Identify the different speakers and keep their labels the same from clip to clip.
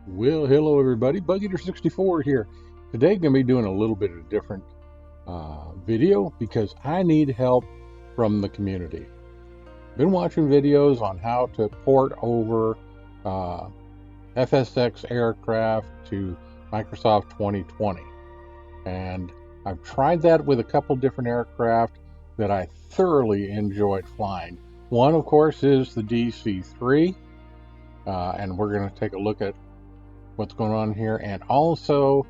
Speaker 1: Well, hello everybody, BugEater64 here. Today I'm going to be doing a little bit of a different video because I need help from the community. Been watching videos on how to port over FSX aircraft to Microsoft 2020. And I've tried that with a couple different aircraft that I thoroughly enjoyed flying. One, of course, is the DC-3, and we're going to take a look at what's going on here, and also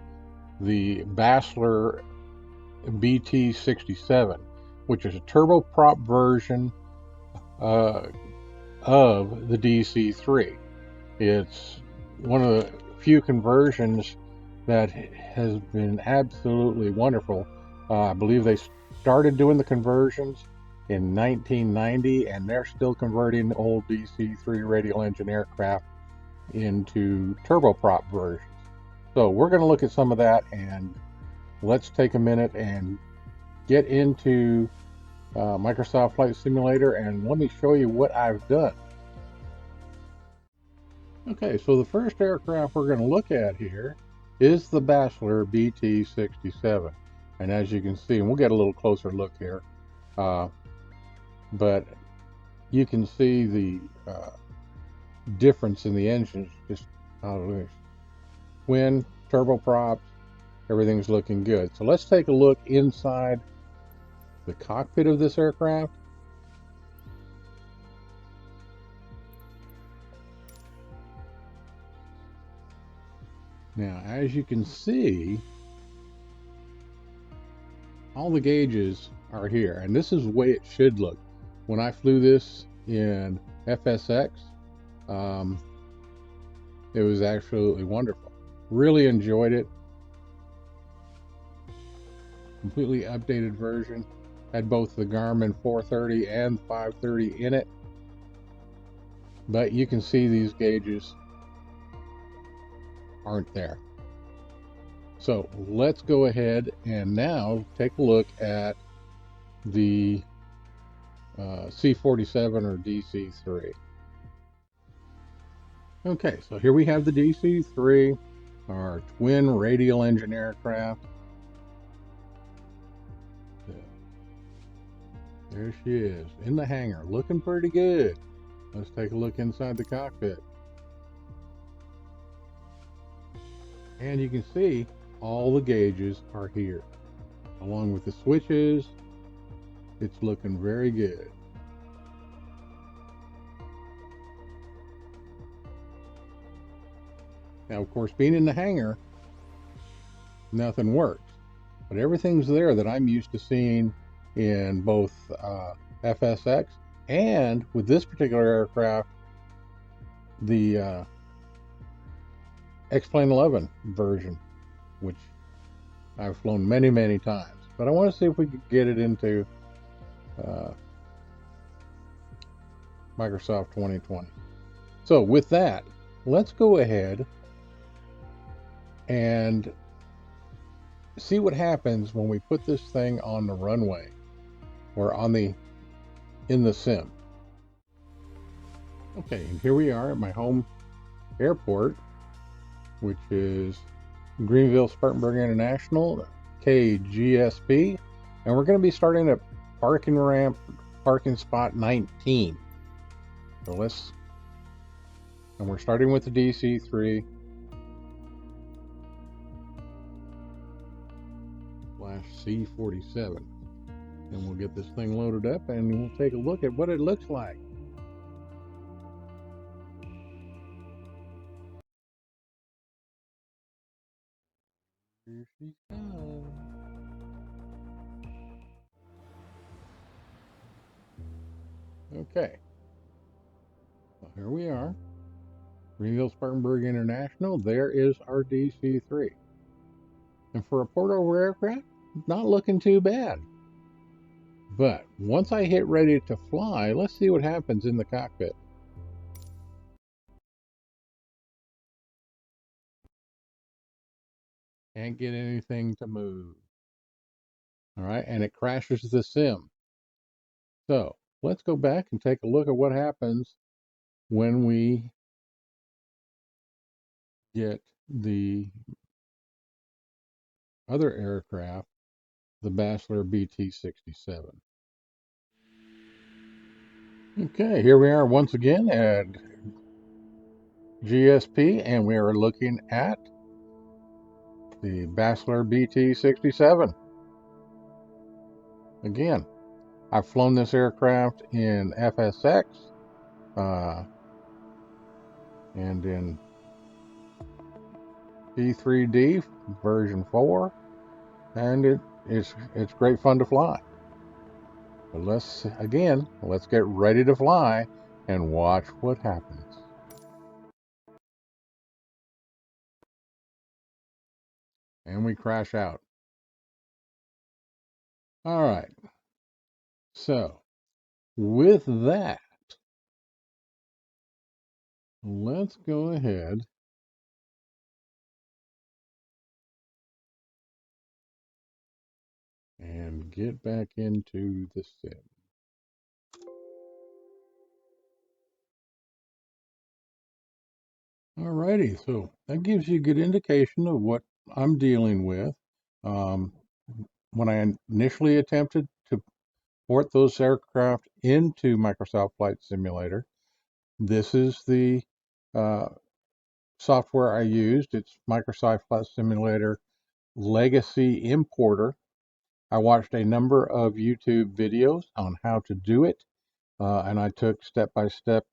Speaker 1: the Basler BT67, which is a turboprop version uh, of the DC3. It's one of the few conversions that has been absolutely wonderful. I believe they started doing the conversions in 1990, and they're still converting old DC3 radial engine aircraft into turboprop versions. So we're going to look at some of that, and let's take a minute and get into Microsoft Flight Simulator, and let me show you what I've done. Okay, so the first aircraft we're going to look at here is the Basler BT67. And as you can see, and we'll get a little closer look here, but you can see the difference in the engines. Just twin turboprops, everything's looking good. So let's take a look inside the cockpit of this aircraft. Now, as you can see, all the gauges are here, and this is the way it should look. When I flew this in FSX, it was absolutely wonderful. Really enjoyed it. Completely updated version. Had both the Garmin 430 and 530 in it. But you can see these gauges aren't there. So let's go ahead and now take a look at the C47 or DC3. Okay, so here we have the DC3, our twin radial engine aircraft. There she is in the hangar, looking pretty good. Let's take a look inside the cockpit. And you can see all the gauges are here, along with the switches. It's looking very good. Now, of course, being in the hangar, nothing works, but everything's there that I'm used to seeing in both FSX and with this particular aircraft, the X-Plane 11 version, which I've flown many, many times. But I want to see if we could get it into Microsoft 2020. So with that, let's go ahead and see what happens when we put this thing on the runway or in the sim. Okay, and here we are at my home airport, which is Greenville Spartanburg International, KGSB, and we're going to be starting at parking spot 19. So and we're starting with the DC3 / C47. And we'll get this thing loaded up and we'll take a look at what it looks like. Here she comes. Okay. So here we are. Greenville Spartanburg International. There is our DC3. And for a port over aircraft, not looking too bad. But once I hit ready to fly, let's see what happens in the cockpit. Can't get anything to move. All right, and it crashes the sim. So let's go back and take a look at what happens when we get the other aircraft, the Bachelor BT-67. Okay, here we are once again at GSP, and we are looking at the Bachelor BT-67. Again, I've flown this aircraft in FSX and in P3D version 4, and it's great fun to fly. But let's get ready to fly and watch what happens. And we crash out. All right. So with that, let's go ahead and get back into the sim. Alrighty, so that gives you a good indication of what I'm dealing with. Um, when I initially attempted to port those aircraft into Microsoft Flight Simulator, this is the uh, software I used. It's Microsoft Flight Simulator Legacy Importer. I watched a number of YouTube videos on how to do it, and I took step-by-step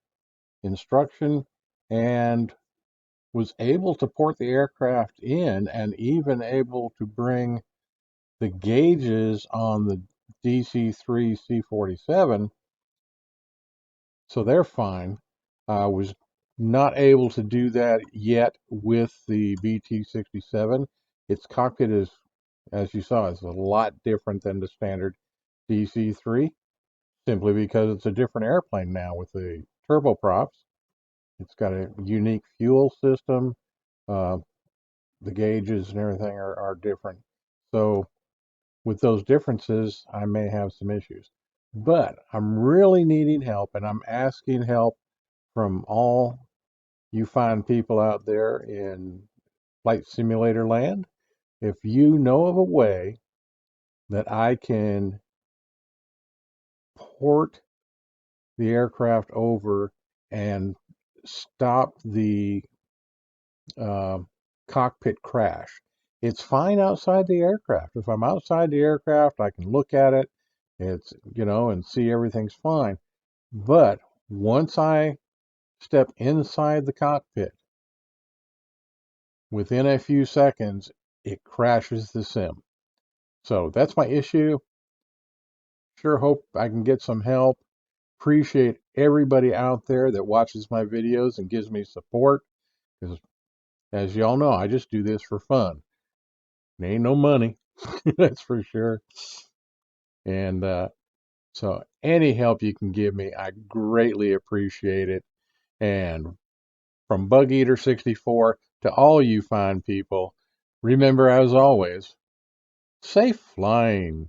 Speaker 1: instruction and was able to port the aircraft in, and even able to bring the gauges on the DC-3 C-47, so they're fine. I was not able to do that yet with the BT-67. Its cockpit is, as you saw, is a lot different than the standard DC-3, simply because it's a different airplane now with the turboprops. It's got a unique fuel system. Uh, the gauges and everything are different. So with those differences, I may have some issues. But I'm really needing help, and I'm asking help from all you fine people out there in flight simulator land. If you know of a way that I can port the aircraft over and stop the uh, cockpit crash. It's fine outside the aircraft. If I'm outside the aircraft, I can look at it, and see everything's fine. But once I step inside the cockpit, within a few seconds, it crashes the sim. So that's my issue. Sure hope I can get some help. Appreciate everybody out there that watches my videos and gives me support. Because as y'all know, I just do this for fun. There ain't no money, that's for sure. And so any help you can give me, I greatly appreciate it. And from Bug Eater 64 to all you fine people, remember, as always, safe flying.